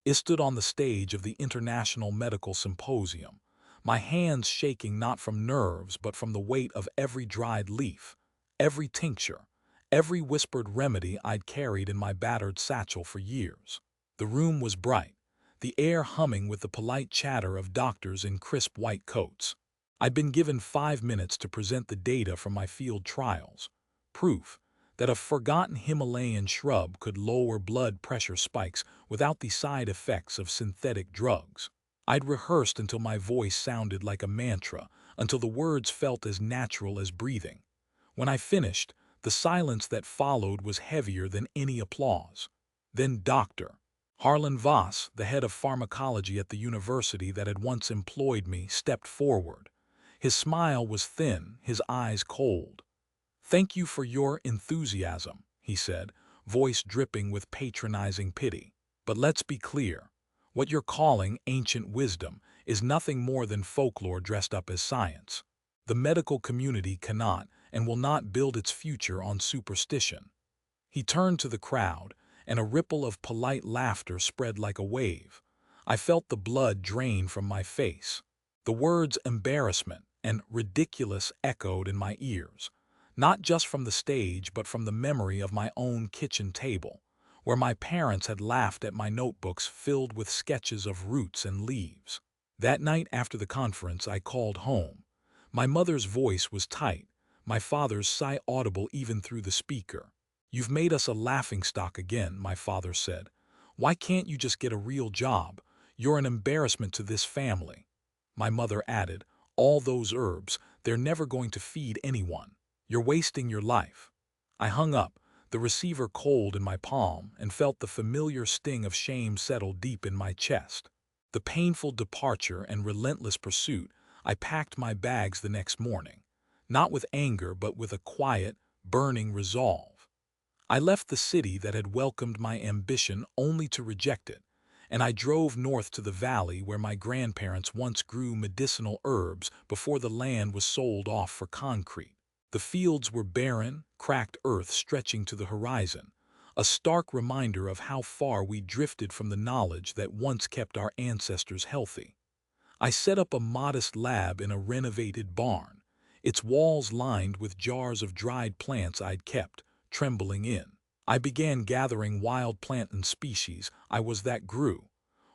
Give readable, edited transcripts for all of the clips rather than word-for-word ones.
It stood on the stage of the International Medical Symposium, my hands shaking not from nerves but from the weight of every dried leaf, every tincture, every whispered remedy I'd carried in my battered satchel for years. The room was bright, the air humming with the polite chatter of doctors in crisp white coats. I'd been given 5 minutes to present the data from my field trials, proof that a forgotten Himalayan shrub could lower blood pressure spikes without the side effects of synthetic drugs. I'd rehearsed until my voice sounded like a mantra, until the words felt as natural as breathing. When I finished, the silence that followed was heavier than any applause. Then Dr. Harlan Voss, the head of pharmacology at the university that had once employed me, stepped forward. His smile was thin, his eyes cold. "Thank you for your enthusiasm," he said, voice dripping with patronizing pity. "But let's be clear. What you're calling ancient wisdom is nothing more than folklore dressed up as science. The medical community cannot and will not build its future on superstition." He turned to the crowd, and a ripple of polite laughter spread like a wave. I felt the blood drain from my face. The words embarrassment and ridiculous echoed in my ears, not just from the stage but from the memory of my own kitchen table, where my parents had laughed at my notebooks filled with sketches of roots and leaves. That night after the conference, I called home. My mother's voice was tight, my father's sigh audible even through the speaker. "You've made us a laughingstock again," my father said. "Why can't you just get a real job? You're an embarrassment to this family." My mother added, "All those herbs, they're never going to feed anyone. You're wasting your life." I hung up, the receiver cold in my palm, and felt the familiar sting of shame settle deep in my chest. The painful departure and relentless pursuit, I packed my bags the next morning, not with anger but with a quiet, burning resolve. I left the city that had welcomed my ambition only to reject it, and I drove north to the valley where my grandparents once grew medicinal herbs before the land was sold off for concrete. The fields were barren, cracked earth stretching to the horizon, a stark reminder of how far we drifted from the knowledge that once kept our ancestors healthy. I set up a modest lab in a renovated barn, its walls lined with jars of dried plants I'd kept, trembling in. I began gathering wild plant and species that grew,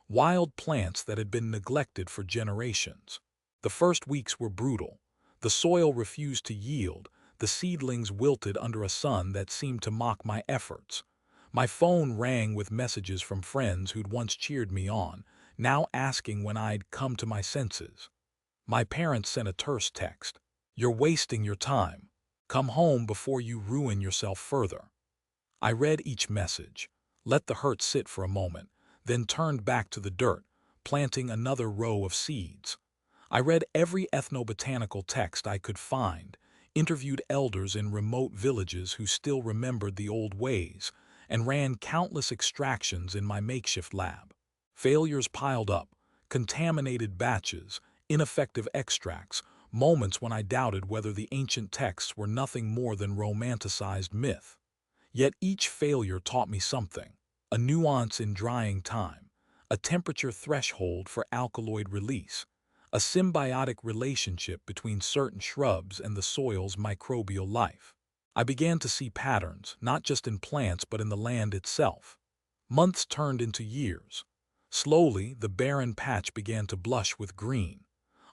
wild plants that had been neglected for generations. The first weeks were brutal. The soil refused to yield, the seedlings wilted under a sun that seemed to mock my efforts. My phone rang with messages from friends who'd once cheered me on, now asking when I'd come to my senses. My parents sent a terse text. "You're wasting your time. Come home before you ruin yourself further." I read each message, let the hurt sit for a moment, then turned back to the dirt, planting another row of seeds. I read every ethnobotanical text I could find, interviewed elders in remote villages who still remembered the old ways, and ran countless extractions in my makeshift lab. Failures piled up, contaminated batches, ineffective extracts, moments when I doubted whether the ancient texts were nothing more than romanticized myth. Yet each failure taught me something: a nuance in drying time, a temperature threshold for alkaloid release, a symbiotic relationship between certain shrubs and the soil's microbial life. I began to see patterns, not just in plants but in the land itself. Months turned into years. Slowly, the barren patch began to blush with green.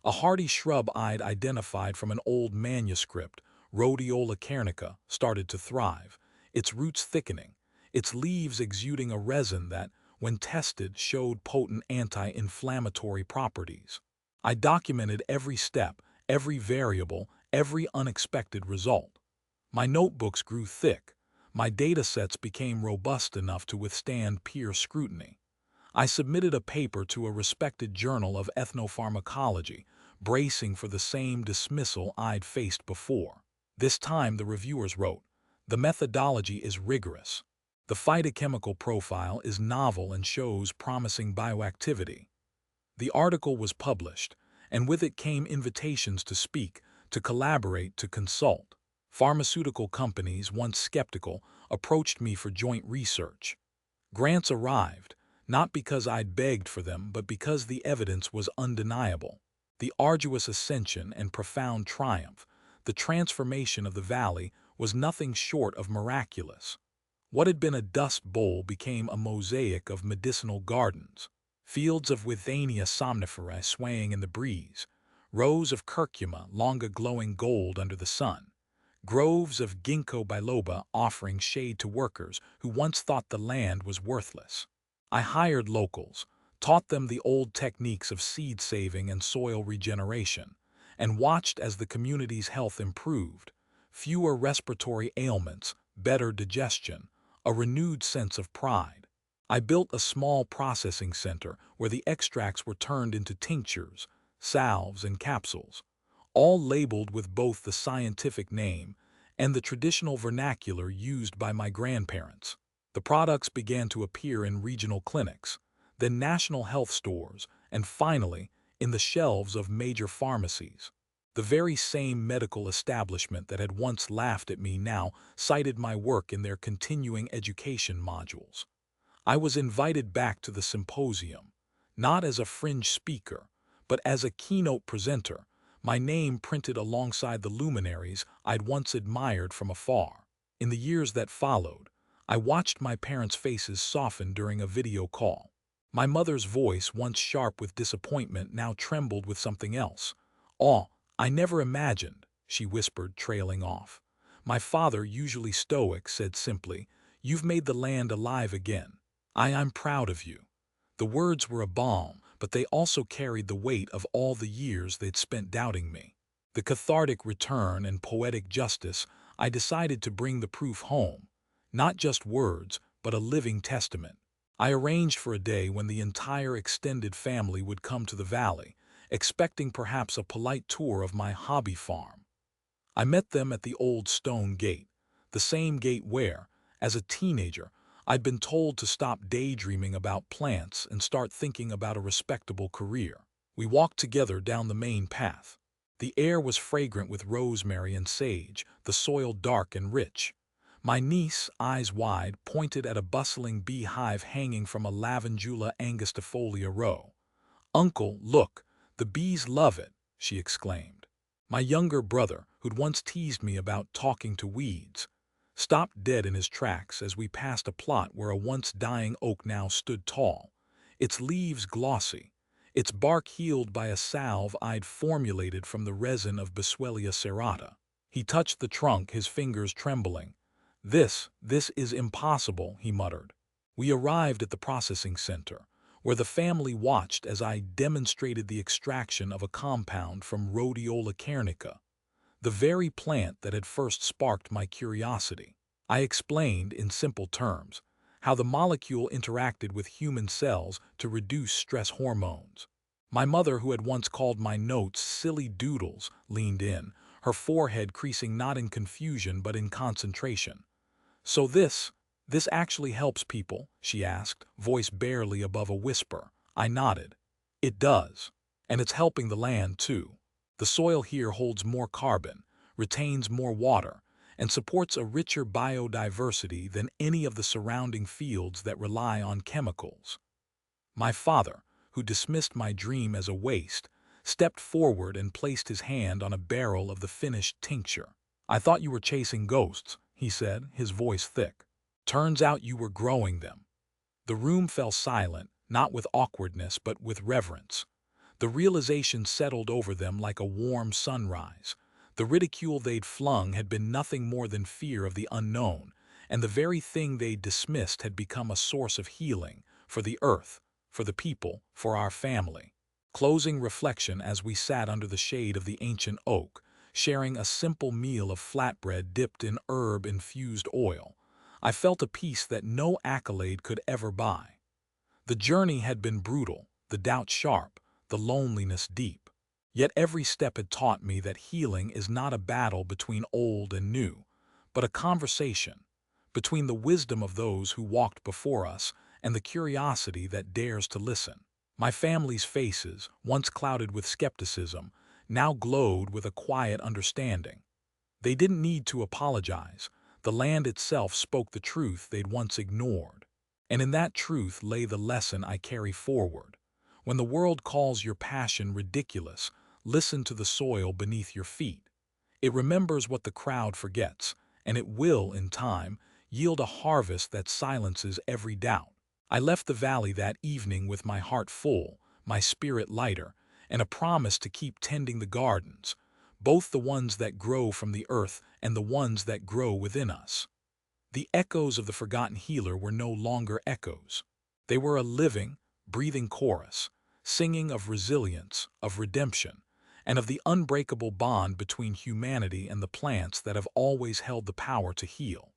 A hardy shrub I'd identified from an old manuscript, Rhodiola cairnica, started to thrive, its roots thickening, its leaves exuding a resin that, when tested, showed potent anti-inflammatory properties. I documented every step, every variable, every unexpected result. My notebooks grew thick. My datasets became robust enough to withstand peer scrutiny. I submitted a paper to a respected journal of ethnopharmacology, bracing for the same dismissal I'd faced before. This time the reviewers wrote, "The methodology is rigorous. The phytochemical profile is novel and shows promising bioactivity." The article was published, and with it came invitations to speak, to collaborate, to consult. Pharmaceutical companies, once skeptical, approached me for joint research. Grants arrived, not because I'd begged for them, but because the evidence was undeniable. The arduous ascension and profound triumph, the transformation of the valley, was nothing short of miraculous. What had been a dust bowl became a mosaic of medicinal gardens, fields of Withania somniferae swaying in the breeze, rows of curcuma longa glowing gold under the sun, groves of ginkgo biloba offering shade to workers who once thought the land was worthless. I hired locals, taught them the old techniques of seed saving and soil regeneration, and watched as the community's health improved. Fewer respiratory ailments, better digestion, a renewed sense of pride. I built a small processing center where the extracts were turned into tinctures, salves, and capsules, all labeled with both the scientific name and the traditional vernacular used by my grandparents. The products began to appear in regional clinics, then national health stores, and finally, in the shelves of major pharmacies. The very same medical establishment that had once laughed at me now cited my work in their continuing education modules. I was invited back to the symposium, not as a fringe speaker, but as a keynote presenter, my name printed alongside the luminaries I'd once admired from afar. In the years that followed, I watched my parents' faces soften during a video call. My mother's voice, once sharp with disappointment, now trembled with something else. "Awe, I never imagined," she whispered, trailing off. My father, usually stoic, said simply, "You've made the land alive again. I'm proud of you." The words were a balm, but they also carried the weight of all the years they'd spent doubting me. The cathartic return and poetic justice, I decided to bring the proof home. Not just words, but a living testament. I arranged for a day when the entire extended family would come to the valley, expecting perhaps a polite tour of my hobby farm. I met them at the old stone gate, the same gate where, as a teenager, I'd been told to stop daydreaming about plants and start thinking about a respectable career. We walked together down the main path. The air was fragrant with rosemary and sage, the soil dark and rich. My niece, eyes wide, pointed at a bustling beehive hanging from a lavandula angustifolia row. "Uncle, look, the bees love it," she exclaimed. My younger brother, who'd once teased me about talking to weeds, stopped dead in his tracks as we passed a plot where a once dying oak now stood tall, its leaves glossy, its bark healed by a salve I'd formulated from the resin of Boswellia serrata. He touched the trunk, his fingers trembling. This is impossible," he muttered. We arrived at the processing center, where the family watched as I demonstrated the extraction of a compound from Rhodiola cairnica, the very plant that had first sparked my curiosity. I explained, in simple terms, how the molecule interacted with human cells to reduce stress hormones. My mother, who had once called my notes silly doodles, leaned in, her forehead creasing not in confusion but in concentration. "So this actually helps people?" she asked, voice barely above a whisper. I nodded. "It does. And it's helping the land, too. The soil here holds more carbon, retains more water, and supports a richer biodiversity than any of the surrounding fields that rely on chemicals." My father, who dismissed my dream as a waste, stepped forward and placed his hand on a barrel of the finished tincture. "I thought you were chasing ghosts," he said, his voice thick. "Turns out you were growing them." The room fell silent, not with awkwardness but with reverence. The realization settled over them like a warm sunrise. The ridicule they'd flung had been nothing more than fear of the unknown, and the very thing they'd dismissed had become a source of healing, for the earth, for the people, for our family. Closing reflection as we sat under the shade of the ancient oak, sharing a simple meal of flatbread dipped in herb-infused oil, I felt a peace that no accolade could ever buy. The journey had been brutal, the doubt sharp, the loneliness deep. Yet every step had taught me that healing is not a battle between old and new, but a conversation between the wisdom of those who walked before us and the curiosity that dares to listen. My family's faces, once clouded with skepticism, now glowed with a quiet understanding. They didn't need to apologize. The land itself spoke the truth they'd once ignored. And in that truth lay the lesson I carry forward. When the world calls your passion ridiculous, listen to the soil beneath your feet. It remembers what the crowd forgets, and it will, in time, yield a harvest that silences every doubt. I left the valley that evening with my heart full, my spirit lighter, and a promise to keep tending the gardens, both the ones that grow from the earth and the ones that grow within us. The echoes of the forgotten healer were no longer echoes. They were a living, breathing chorus, singing of resilience, of redemption, and of the unbreakable bond between humanity and the plants that have always held the power to heal.